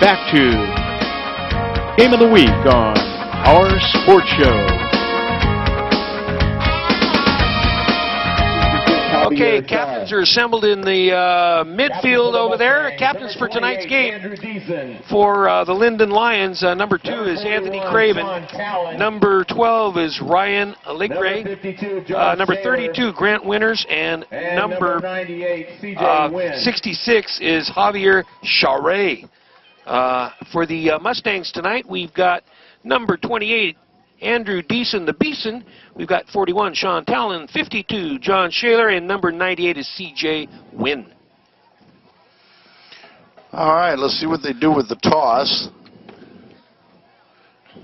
back to Game of the Week on our sports show. Okay, captains are assembled in the midfield over there. Captains for tonight's game for the Linden Lions. Number 2 is Anthony Craven. Number 12 is Ryan Allegre. Number 32, Grant Winters. And number 66 is Javier Charret. For the Mustangs tonight, we've got number 28, Andrew Deason, the Beeson. We've got 41, Sean Talon, 52, John Shaler, and number 98 is C.J. Wynn. All right, let's see what they do with the toss.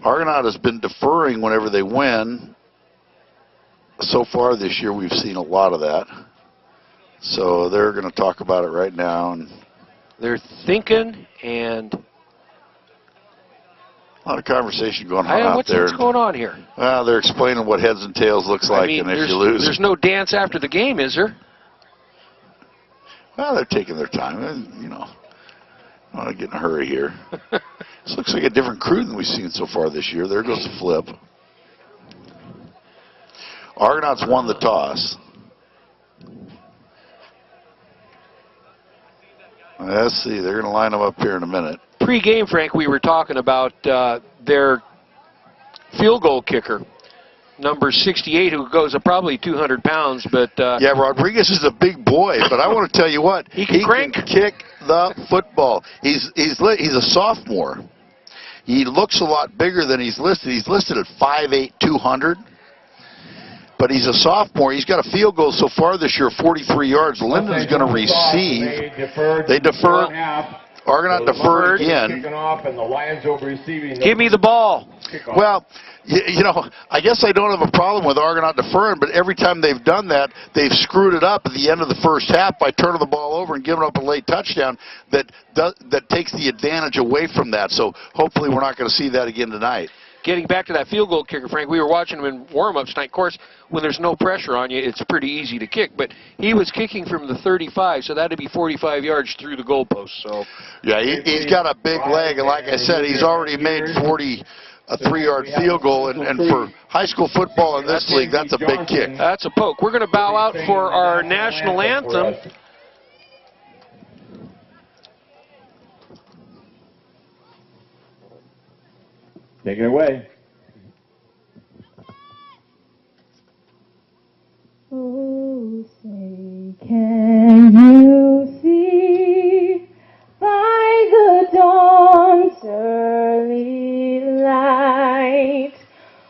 Argonaut has been deferring whenever they win. So far this year, we've seen a lot of that. So they're going to talk about it right now. And they're thinking and... a lot of conversation going on out there. What's going on here? Well, they're explaining what heads and tails looks like, and if you lose. There's no dance after the game, is there? Well, they're taking their time. You know, I don't want to get in a hurry here. This looks like a different crew than we've seen so far this year. There goes the flip. Argonauts won the toss. Let's see. They're going to line them up here in a minute. Pre-game, Frank, we were talking about their field goal kicker, number 68, who goes up probably 200 pounds. But yeah, Rodriguez is a big boy, but I want to tell you what, he can kick the football. He's a sophomore. He looks a lot bigger than he's listed. He's listed at 5'8", 200. But he's a sophomore. He's got a field goal so far this year, 43 yards. Linden's going to receive. They defer. Argonaut deferred again. Give me the ball. Well, you know, I guess I don't have a problem with Argonaut deferring, but every time they've done that, they've screwed it up at the end of the first half by turning the ball over and giving up a late touchdown that takes the advantage away from that. So hopefully we're not going to see that again tonight. Getting back to that field goal kicker, Frank, we were watching him in warm-ups tonight. Of course, when there's no pressure on you, it's pretty easy to kick. But he was kicking from the 35, so that'd be 45 yards through the goalpost. So yeah, he's got a big leg, and like I said, he's already made a 3-yard field goal, and for high school football in this league, that's a big kick. That's a poke. We're going to bow out for our national anthem. Take it away. Oh, say, can you see by the dawn's early light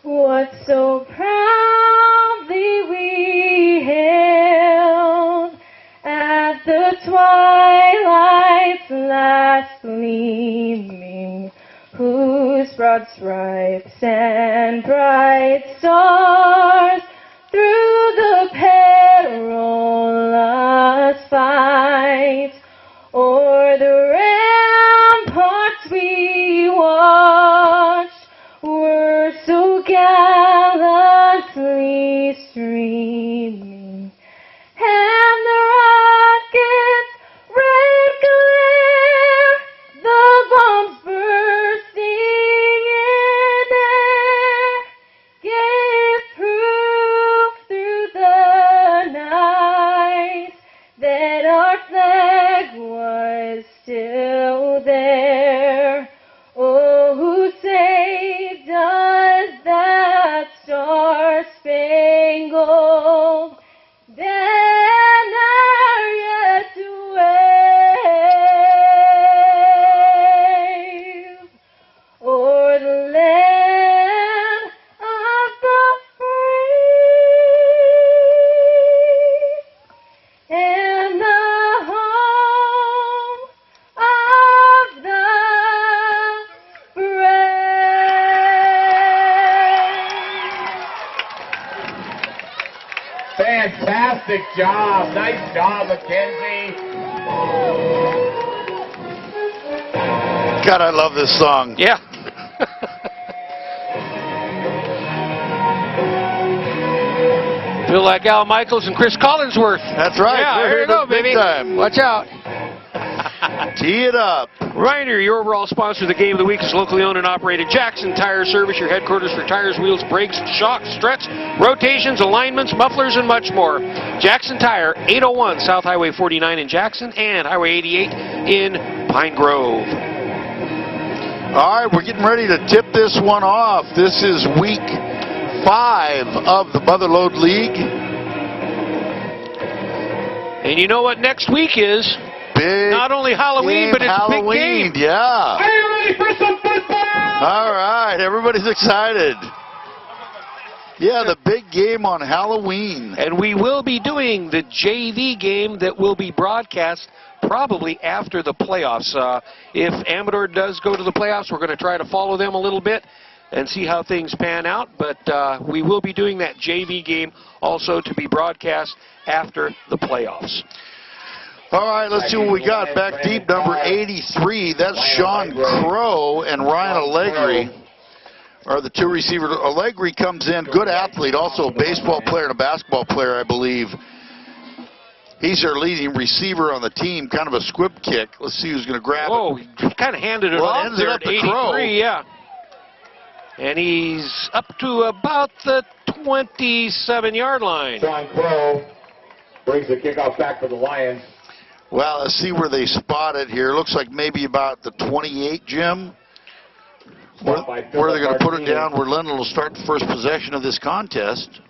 what so proudly we hailed at the twilight's last gleaming, whose broad stripes and bright stars through the perilous fight o'er the ramparts we watched were so gallantly streaming, and the rockets' red glare, the bombs bursting in air, gave proof through the night that our flag was still there. Oh, who saved us that star-spangled banner yet to wave o'er the land of the free and the home of the brave. Fantastic job. Nice job, Mackenzie. God, I love this song. Yeah. Feel like Al Michaels and Chris Collinsworth. That's right. Yeah, We're there you go, big baby. time. Watch out. Tee it up. Reminder, your overall sponsor of the Game of the Week is locally owned and operated Jackson Tire Service, your headquarters for tires, wheels, brakes, shocks, struts, rotations, alignments, mufflers, and much more. Jackson Tire, 801 South Highway 49 in Jackson and Highway 88 in Pine Grove. All right, we're getting ready to tip this one off. This is week 5 of the Motherlode League. And you know what next week is? Big Not only Halloween, but it's Halloween, a big game. yeah. Are you ready for some football? All right, everybody's excited. Yeah, the big game on Halloween. And we will be doing the JV game that will be broadcast probably after the playoffs. If Amador does go to the playoffs, we're going to try to follow them a little bit and see how things pan out. But we will be doing that JV game also to be broadcast after the playoffs. All right, let's see what we got. Back deep, number 83. That's Sean Crow and Ryan Allegri are the two receivers. Allegri comes in, good athlete, also a baseball player and a basketball player, I believe. He's their leading receiver on the team, kind of a squib kick. Let's see who's going to grab Whoa, it. he kind of handed it Well, off ended there up at the 83, Crow. yeah. And he's up to about the 27-yard line. Sean Crow brings the kickoff back for the Lions. Well, let's see where they spot it here. Looks like maybe about the 28, Jim. Where they're going to put it down, where Linden will start the first possession of this contest.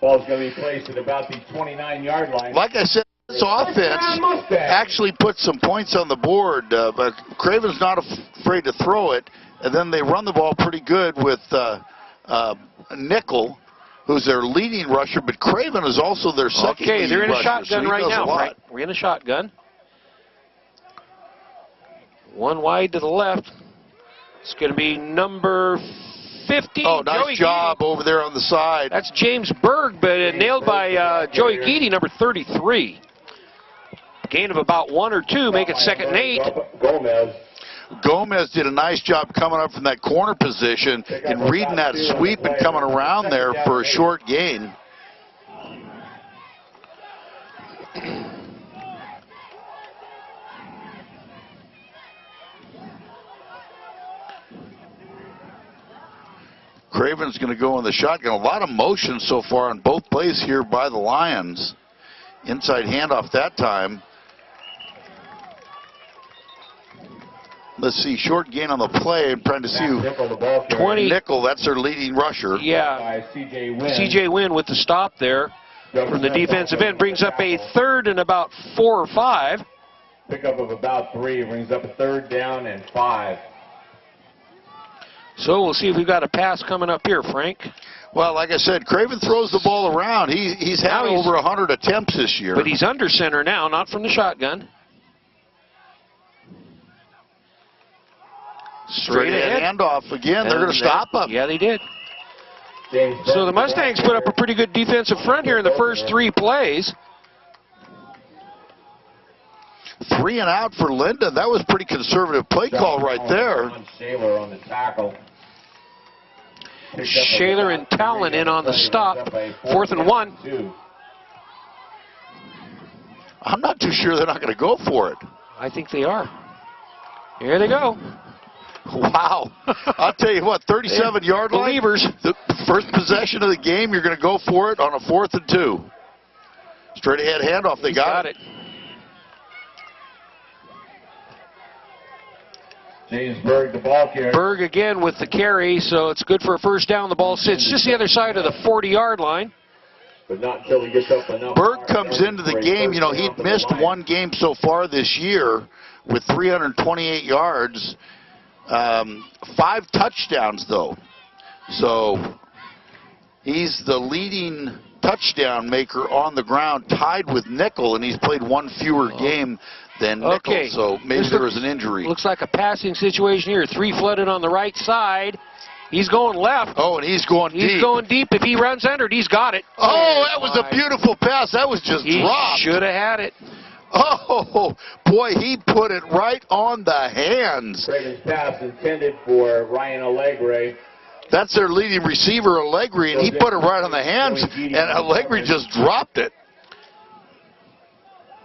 Ball's going to be placed at about the 29-yard line. Like I said, this offense actually put some points on the board, but Craven's not afraid to throw it, and then they run the ball pretty good with Nickel, who's their leading rusher, but Craven is also their second Okay, they're in a rusher, shotgun so right now, Frank. right? We're in a shotgun. One wide to the left. It's going to be number 15. Oh, nice Joey job Geedy. over there on the side. That's James Berg, but nailed by Joey Geedy, number 33. Gain of about 1 or 2, make it 2nd and 8. Gomez did a nice job coming up from that corner position and reading that sweep and coming around there for a short gain. Craven's going to go in the shotgun. A lot of motion so far on both plays here by the Lions. Inside handoff that time. Let's see, short gain on the play. I'm trying to see who. 20. Nickel, that's their leading rusher. Yeah. C.J. Wynn with the stop there from the defensive end. Brings up a 3rd and about 4 or 5. Pickup of about 3 brings up a 3rd down and 5. So we'll see if we've got a pass coming up here, Frank. Well, like I said, Craven throws the ball around. He's had over 100 attempts this year. But he's under center now, not from the shotgun. Straight ahead handoff again. They're going to stop him. Yeah, they did. So the Mustangs put up a pretty good defensive front here in the first 3 plays. 3 and out for Linden. That was pretty conservative play call right there. Shaler on the tackle. Shaler and Talon in on the stop. 4th and 1. I'm not too sure they're not going to go for it. I think they are. Here they go. Wow. I'll tell you what, 37-yard line. Believers. The first possession of the game, you're going to go for it on a 4th and 2. Straight ahead handoff. They got it. James Berg, the ball carrier. Berg again with the carry, so it's good for a 1st down. The ball sits just the other side of the 40-yard line. But not until he gets up enough. Berg comes into the game. You know, he'd missed 1 game so far this year with 328 yards. 5 touchdowns, though. So he's the leading touchdown maker on the ground, tied with Nickel, and he's played 1 fewer game than Nickel. So maybe there was an injury. Looks like a passing situation here. 3 flooded on the right side. He's going left. Oh, and he's going deep. He's going deep. If he runs under it, he's got it. Oh, that was a beautiful pass. That was just dropped. He should have had it. Oh, boy, he put it right on the hands. Craven's pass intended for Ryan Allegri. That's their leading receiver, Allegri, and he put it right on the hands, and Allegri just dropped it.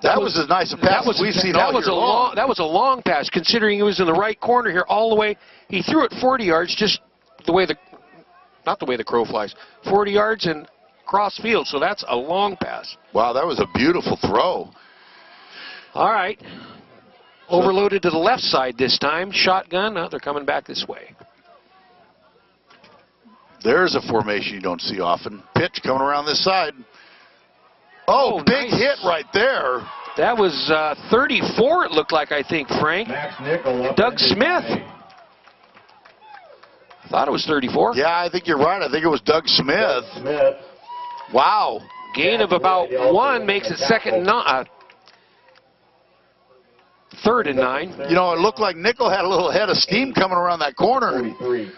That was as nice a pass as we've seen all year long. That was a long pass, considering he was in the right corner here all the way. He threw it 40 yards, just the way not the way the crow flies, 40 yards and cross field, so that's a long pass. Wow, that was a beautiful throw. All right. Overloaded to the left side this time. Shotgun. They're coming back this way. There's a formation you don't see often. Pitch coming around this side. Oh, big nice hit right there. That was 34, it looked like, I think, Frank. Max Nickel up Doug into Smith. the Thought it was 34. Yeah, I think you're right. I think it was Doug Smith. Smith. Wow. Gain of about 1 makes it third and 9. You know, it looked like Nickel had a little head of steam coming around that corner. 43.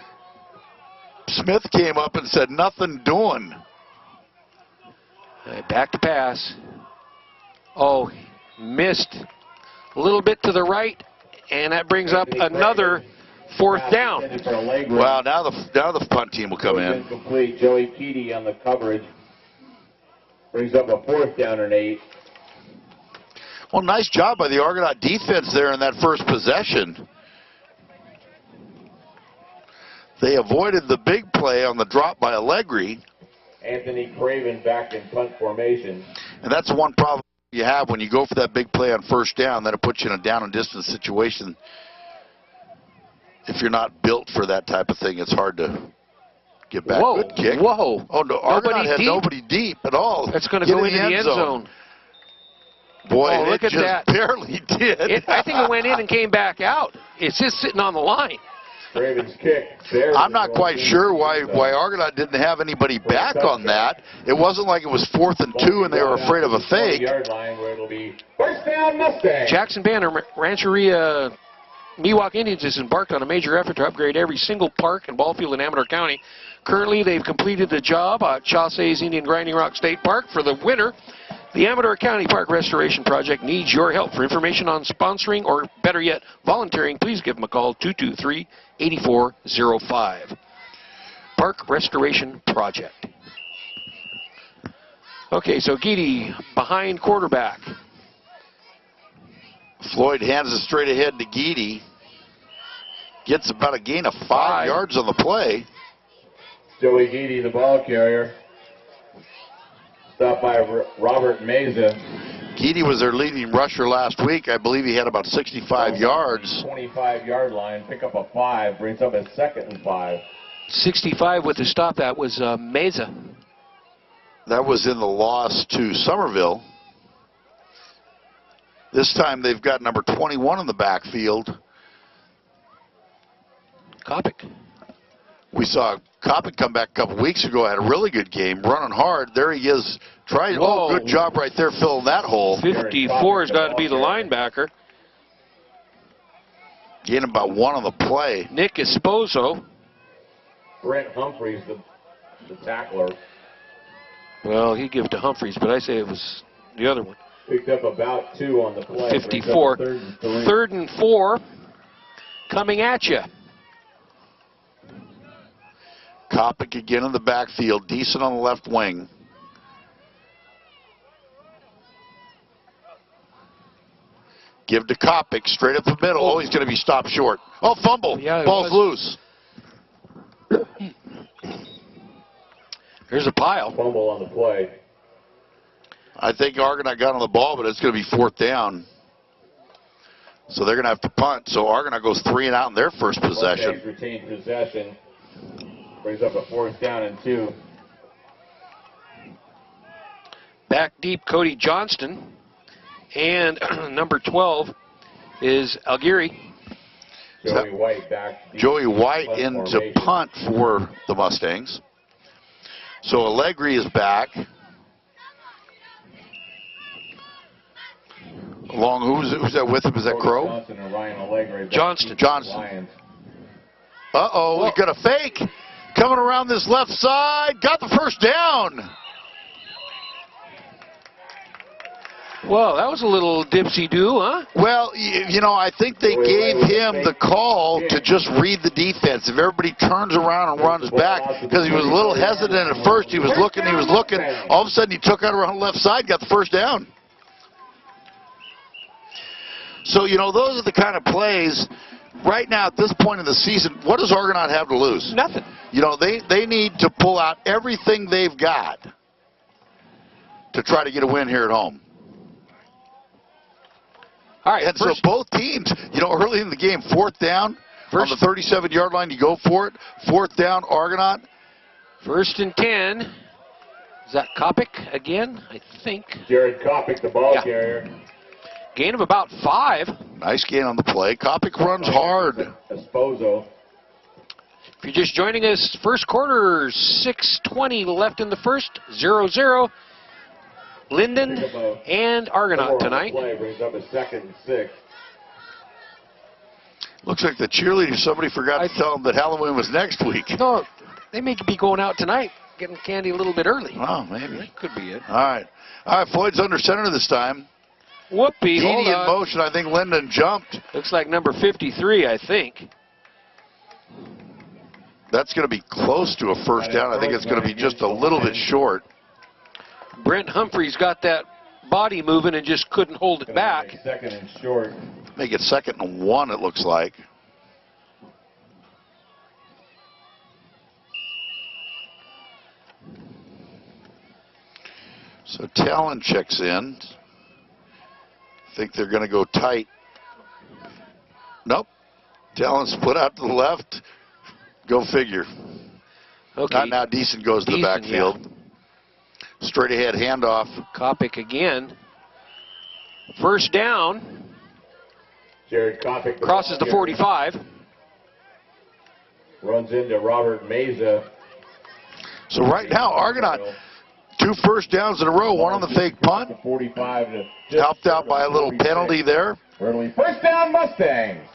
Smith came up and said, nothing doing. Back to pass. Oh, missed a little bit to the right, and that brings up another 4th down. Wow, now the punt team will come in. Incomplete. Joey Keedy on the coverage. Brings up a 4th down and 8. Well, nice job by the Argonaut defense there in that first possession. They avoided the big play on the drop by Allegri. Anthony Craven back in punt formation. And that's one problem you have when you go for that big play on first down, then it puts you in a down and distance situation. If you're not built for that type of thing, it's hard to get back. Whoa, good kick. whoa. Oh, no, Argonaut had nobody deep at all. That's going to go into the end zone. Boy, oh, look it at just that. barely did. I think it went in and came back out. It's just sitting on the line. Craven's kick. I'm not quite sure why Argonaut didn't have anybody back on that. It wasn't like it was 4th and 2 and they were afraid of a fake. Line where it'll be first down, Mustangs. Jackson Banner, Rancheria Miwok Indians has embarked on a major effort to upgrade every single park and ball field in Amador County. Currently, they've completed the job at Chaucer's Indian Grinding Rock State Park for the winter. The Amador County Park Restoration Project needs your help. For information on sponsoring or, better yet, volunteering, please give them a call, 223-8405. Park Restoration Project. Okay, so Geedy behind quarterback. Floyd hands it straight ahead to Geedy. Gets about a gain of 5 yards on the play. Joey Geedy, the ball carrier. Stopped by Robert Meza. Geedy was their leading rusher last week. I believe he had about 65 yards. 25-yard line, pick up a 5, brings up a 2nd and 5. 65 with the stop. That was Meza. That was in the loss to Somerville. This time they've got number 21 in the backfield. Kopic. We saw Kopic come back a couple weeks ago, had a really good game, running hard. There he is. Oh, good job right there filling that hole. 54 has got to be the linebacker. Getting about 1 on the play. Nick Esposo. Brent Humphreys, the tackler. Well, he gave it to Humphreys, but I say it was the other one. Picked up about 2 on the play. 54. 3rd and 4. Coming at you. Kopic again in the backfield. Decent on the left wing. Give to Kopic straight up the middle. Oh, he's going to be stopped short. Oh, fumble. Yeah, ball's loose. There's a pile. Fumble on the play. I think Argonaut got on the ball, but it's going to be 4th down. So they're going to have to punt. So Argonaut goes 3 and out in their first possession. Retained possession. Brings up a 4th down and 2. Back deep, Cody Johnston. And number 12 is Algieri. Joey White back. Joey White into punt for the Mustangs. So Allegri is back. Along, who's that with him? Is that Crow? Johnson and Ryan Allegri. Johnston. Uh-oh, we got a fake. Coming around this left side. Got the first down. Well, that was a little dipsy-do, huh? Well, you know, I think they gave him the call to just read the defense. If everybody turns around and runs back, because he was a little hesitant at first. He was looking. All of a sudden, he took out around the left side, got the first down. So, you know, those are the kind of plays. Right now, at this point in the season, what does Argonaut have to lose? Nothing. You know, they need to pull out everything they've got to try to get a win here at home. All right, And so both teams, you know, early in the game, fourth down, on the 37-yard line, you go for it. Fourth down, Argonaut. 1st and 10. Is that Kopic again? I think. Jared Kopic, the ball carrier. Gain of about 5. Nice gain on the play. Kopic runs hard. Esposo. If you're just joining us, first quarter, 6:20 left in the first, 0-0. Linden and Argonaut tonight. Play brings up a 2nd and 6. Looks like the cheerleader, somebody forgot to tell them that Halloween was next week. No, they may be going out tonight, getting candy a little bit early. Oh, maybe. That could be it. All right. All right, Floyd's under center this time. Whoopee, hold Edie in on. motion. I think Linden jumped. Looks like number 53, I think. That's going to be close to a first down. I think it's going to be just a little bit short. Brent Humphreys got that body moving and just couldn't hold it back. 2nd and short. Make it 2nd and 1, it looks like. So Talon checks in. Think they're going to go tight. Nope. Talon split out to the left. Go figure. Okay. Now Deason goes to the Deason, backfield. yeah. Straight ahead handoff. Kopic again. First down. Jared Kopic. Crosses the 45. Runs into Robert Meza. So right now, Argonaut, 2 first downs in a row, one on the fake punt. 45 to Helped out by a little penalty there. Early first down, Mustangs.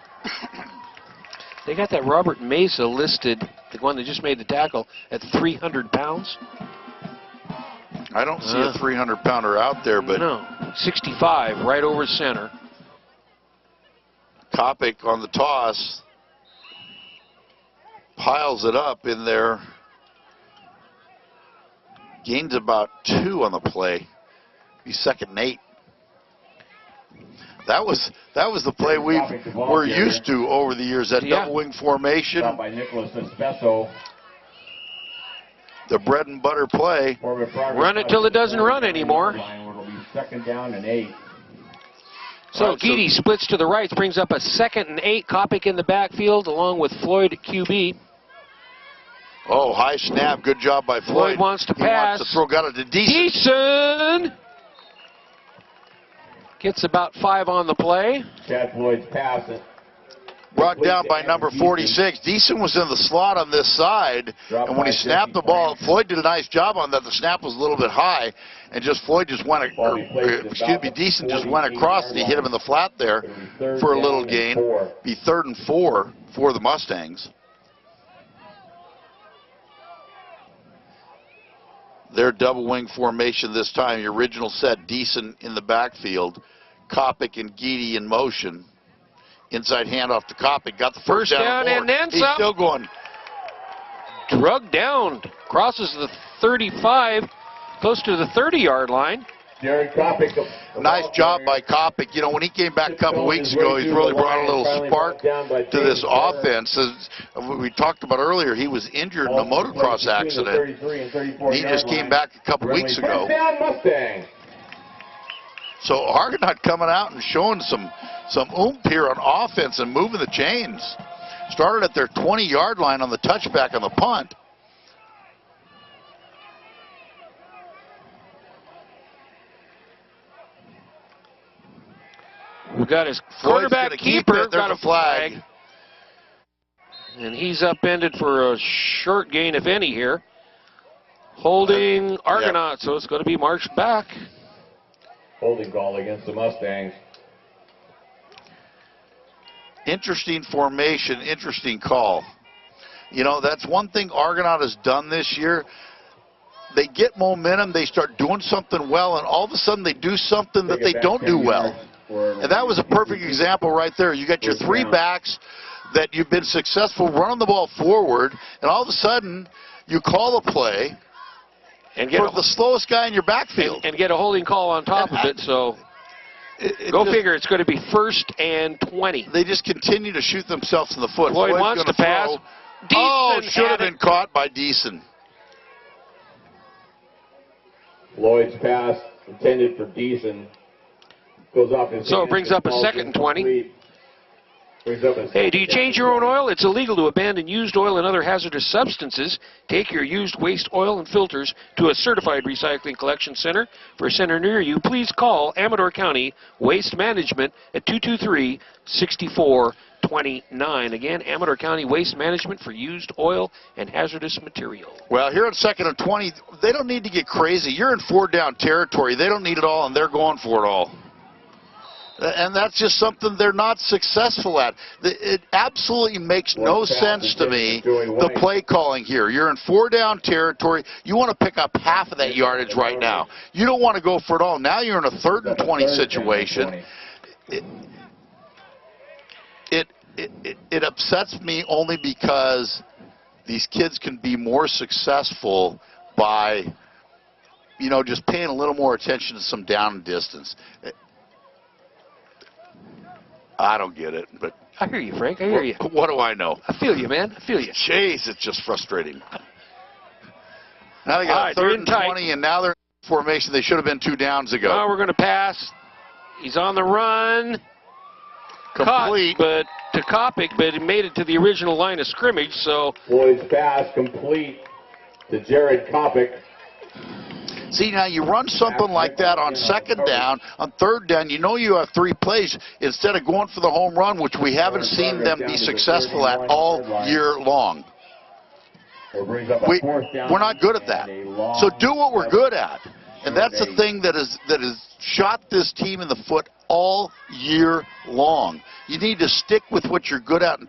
They got that Robert Mesa listed, the one that just made the tackle, at 300 pounds. I don't see a 300-pounder out there, but No, 65, right over center. Kopic on the toss piles it up in there. Gains about 2 on the play. Be 2nd and 8. That was the play we're used to over the years. That double wing formation. By Nicholas Espeso. The bread and butter play. Run it till it doesn't run anymore. It'll be 2nd down and 8. So Geedy splits to the right, brings up a 2nd and 8. Kopic in the backfield along with Floyd at QB. Oh, high snap. Good job by Floyd. Floyd wants to He pass. wants to throw. Got it to Deason. Deason gets about 5 on the play. Chad Floyd's pass. Brought down by number 46. Deason was in the slot on this side, and when he snapped the ball, Floyd did a nice job on that. The snap was a little bit high, and Deason just went across, and he hit him in the flat there for a little gain. Be 3rd and 4 for the Mustangs. Their double wing formation this time. The original set, Deason in the backfield, Kopic and Geedy in motion. Inside handoff to Kopic. Got the first down and then He's some. still going. Drugged down. Crosses the 35, close to the 30-yard line. Jared Kopic. Nice job by Kopic. You know, when he came back a couple weeks ago, he's really brought a little spark to this offense. As we talked about earlier, he was injured in a motocross accident. He just came back a couple weeks ago. So Argonaut coming out and showing some oomph here on offense and moving the chains. Started at their 20-yard line on the touchback on the punt. We got his quarterback keeper, got a flag. And he's upended for a short gain, if any, here. Holding Argonaut, so it's going to be marched back. Holding call against the Mustangs. Interesting formation, interesting call. You know, that's one thing Argonaut has done this year. They get momentum, they start doing something well, and all of a sudden they do something that they don't do well. And that was a perfect example right there. You got your 3 backs that you've been successful running the ball forward, and all of a sudden you call a play and get the slowest guy in your backfield. And get a holding call on top of it, so... Go figure, it's going to be 1st and 20. They just continue to shoot themselves in the foot. Floyd wants to pass. Oh, Deason should have had been it. caught by Deason. Floyd's pass intended for Deason goes off his So it hands. brings up a Ball's 2nd and 20. incomplete. Brings up a Hey, do you second change down your own 20. oil? It's illegal to abandon used oil and other hazardous substances. Take your used waste oil and filters to a certified recycling collection center. For a center near you, please call Amador County Waste Management at 223-6429. Again, Amador County Waste Management for used oil and hazardous material. Well, here at 2nd and 20, they don't need to get crazy. You're in 4-down territory. They don't need it all, and they're going for it all. And that's just something they're not successful at. It absolutely makes no sense to me, the play calling here. You're in 4-down territory. You want to pick up half of that yardage right now. You don't want to go for it all. Now you're in a 3rd and 20 situation. It upsets me only because these kids can be more successful by, you know, just paying a little more attention to some down and distance. I don't get it, but I hear you, Frank. I hear you. what do I know? I feel you, man. I feel you. Jeez, it's just frustrating. Now they got All right, a 3rd they're and in tight. 20, and now they're in formation. They should have been 2 downs ago. Now we're going to pass. He's on the run. Complete. Caught, but to Kopic, but he made it to the original line of scrimmage, so Floyd's pass complete to Jared Kopic. See, now you run something like that on 2nd down, on 3rd down, you know you have 3 plays instead of going for the home run, which we haven't seen them be successful at all year long. We're not good at that. So do what we're good at. And that's the thing that has shot this team in the foot all year long. You need to stick with what you're good at and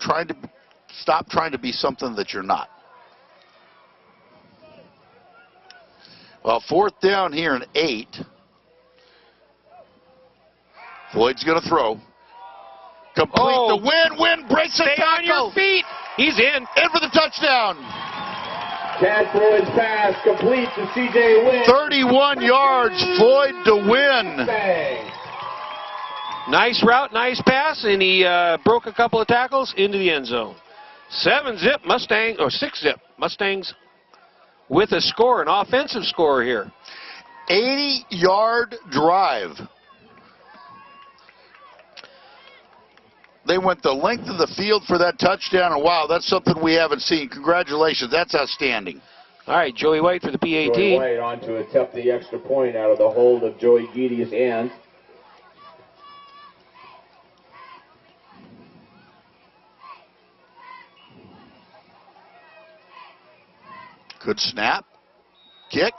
stop trying to be something that you're not. Well, 4th down here and 8. Floyd's going to throw. Complete the win. Win breaks the stay tackle. on your feet. He's in. In for the touchdown. Chad Floyd's pass complete to C.J. Wynn. 31 yards. Floyd to win. Bang. Nice route, nice pass, and he broke a couple of tackles into the end zone. 7-zip Mustang, or 6-zip Mustangs with a score, an offensive score here. 80-yard drive. They went the length of the field for that touchdown, and wow, that's something we haven't seen. Congratulations, that's outstanding. All right, Joey White for the PAT. Joey White on to attempt the extra point out of the hold of Joey Geedy's hand. Good snap. Kick.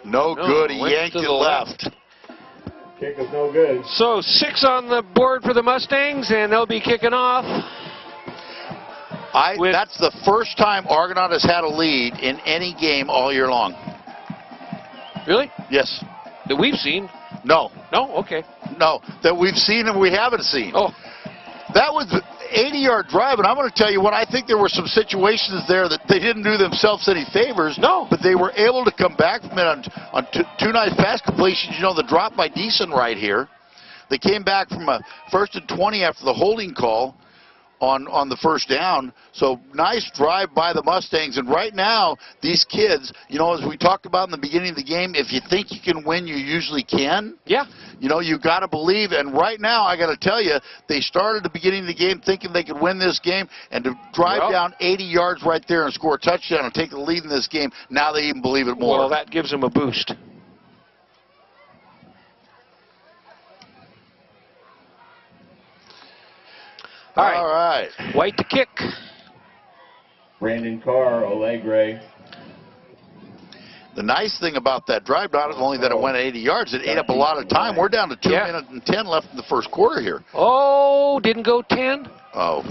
No good. He went yanked to it the left. Kick is no good. So 6 on the board for the Mustangs, and they'll be kicking off. That's the first time Argonaut has had a lead in any game all year long. Really? Yes. That we've seen? No. No? Okay. No. That we've seen and we haven't seen. Oh. That was an 80-yard drive, and I'm going to tell you what, I think there were some situations there that they didn't do themselves any favors. No. But they were able to come back from it on 2 nice pass completions. You know, the drop by Deason right here. They came back from a 1st and 20 after the holding call on the 1st down. So nice drive by the Mustangs. And right now, these kids, you know, as we talked about in the beginning of the game, if you think you can win, you usually can. Yeah. You know, you got to believe. And right now, I got to tell you, they started the beginning of the game thinking they could win this game, and to drive down 80 yards right there and score a touchdown and take the lead in this game, now they even believe it more. Well, that gives them a boost. All right. White to kick. Brandon Carr, Allegre. The nice thing about that drive, not only that it went 80 yards, it ate up a lot of time. We're down to 2 minutes and 10 left in the first quarter here. Oh, didn't go 10? Oh.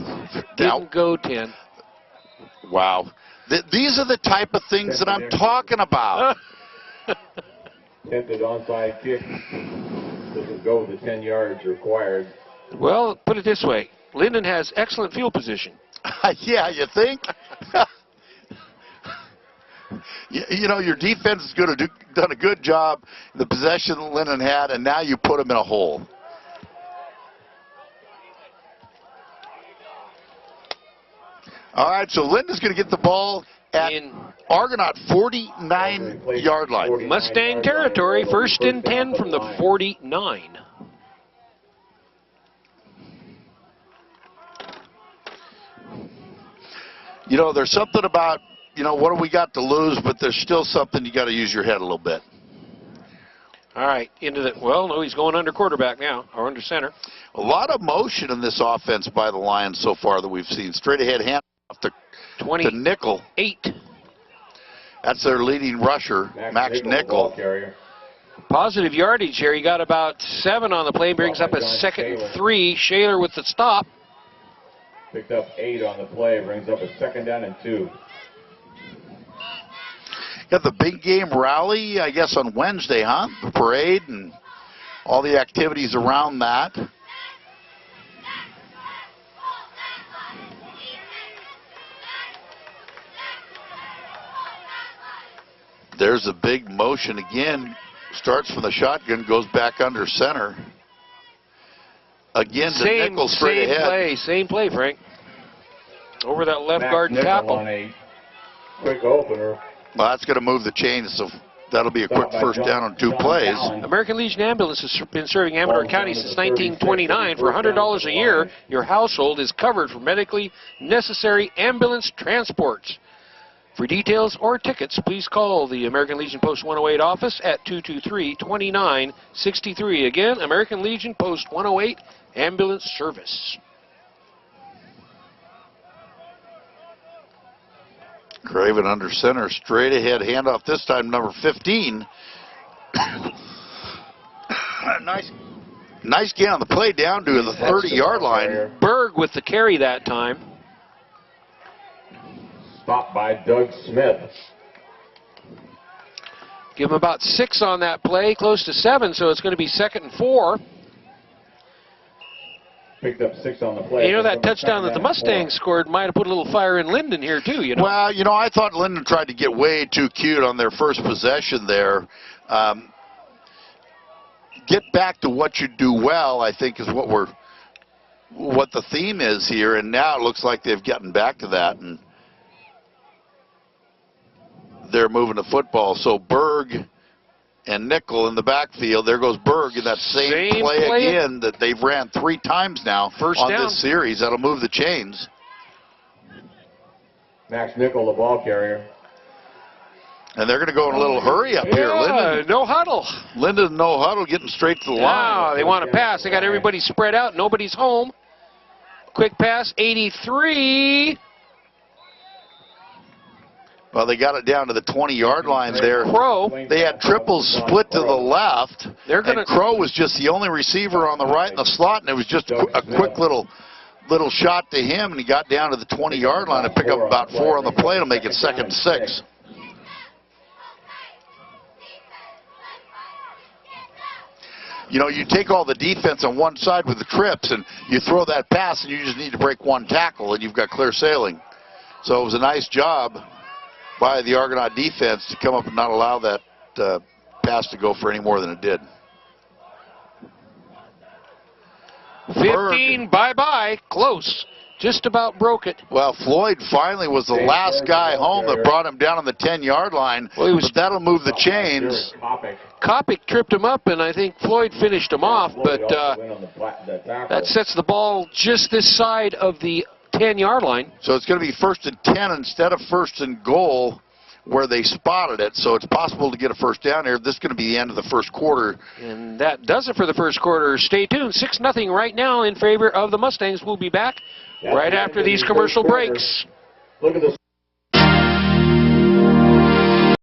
Didn't go 10. Wow. These are the type of things that I'm talking about. Attempted onside kick. Doesn't go the 10 yards required. Well, put it this way. Linden has excellent field position. Yeah, you think? You know, your defense is going to done a good job in the possession that Linden had, and now you put them in a hole. All right, so Linden's going to get the ball at Argonaut 49-yard line. Mustang territory, 1st and 10 from the 49. You know, there's something about, you know, what do we got to lose, but there's still something you got to use your head a little bit. All right, into the, well, no, he's going under quarterback now, or under center. A lot of motion in this offense by the Lions so far that we've seen. Straight ahead hand off to Nickel. 8. That's their leading rusher, Max Nickel. Positive yardage here. He got about 7 on the play, brings up a 2nd and 3. Shaler with the stop. Picked up 8 on the play, brings up a 2nd down and 2. Got the big game rally, I guess, on Wednesday, huh? The parade and all the activities around that. There's a big motion again. Starts from the shotgun, goes back under center. Again to Nickel straight ahead. Same play, Frank. Over that left guard and tackle. On a quick opener. Well, that's going to move the chains, so that'll be a quick first down on 2 plays. American Legion Ambulance has been serving Amador County since 1929. For $100 a year, your household is covered for medically necessary ambulance transports. For details or tickets, please call the American Legion Post 108 office at 223-2963. Again, American Legion Post 108 Ambulance Service. Craven under center, straight ahead handoff, this time number 15. Nice gain on the play down to the 30-yard line. Berg with the carry that time. Stopped by Doug Smith. Give him about 6 on that play, close to 7, so it's going to be 2nd and 4. Picked up 6 on the play. You know, that touchdown that the Mustangs scored might have put a little fire in Linden here, too, you know. Well, you know, I thought Linden tried to get way too cute on their first possession there. Get back to what you do well, I think, is what the theme is here, and now it looks like they've gotten back to that, and they're moving the football. So Berg and Nickel in the backfield. There goes Berg in that same play again that they've ran 3 times now on this series. That'll move the chains. Max Nickel, the ball carrier. And they're going to go in a little hurry up here. Linden, no huddle. Linden, no huddle, getting straight to the line. They want to pass. They got everybody spread out. Nobody's home. Quick pass, 83. Well, they got it down to the 20-yard line there. Crow. They had triples split to the left. And Crow was just the only receiver on the right in the slot, and it was just a quick little shot to him, and he got down to the 20-yard line to pick up about 4 on the play to make it 2nd and 6. You know, you take all the defense on one side with the trips, and you throw that pass, and you just need to break 1 tackle, and you've got clear sailing. So it was a nice job by the Argonaut defense to come up and not allow that pass to go for any more than it did. 15, bye-bye, close. Just about broke it. Well, Floyd finally was the last guy home that brought him down on the 10-yard line, but that'll move the chains. Kopic tripped him up, and I think Floyd finished him off, but that sets the ball just this side of the 10-yard line. So it's going to be 1st and 10 instead of 1st and goal where they spotted it. So it's possible to get a first down here. This is going to be the end of the first quarter. And that does it for the first quarter. Stay tuned. 6-0 right now in favor of the Mustangs. We'll be back right after these commercial breaks. Look at this.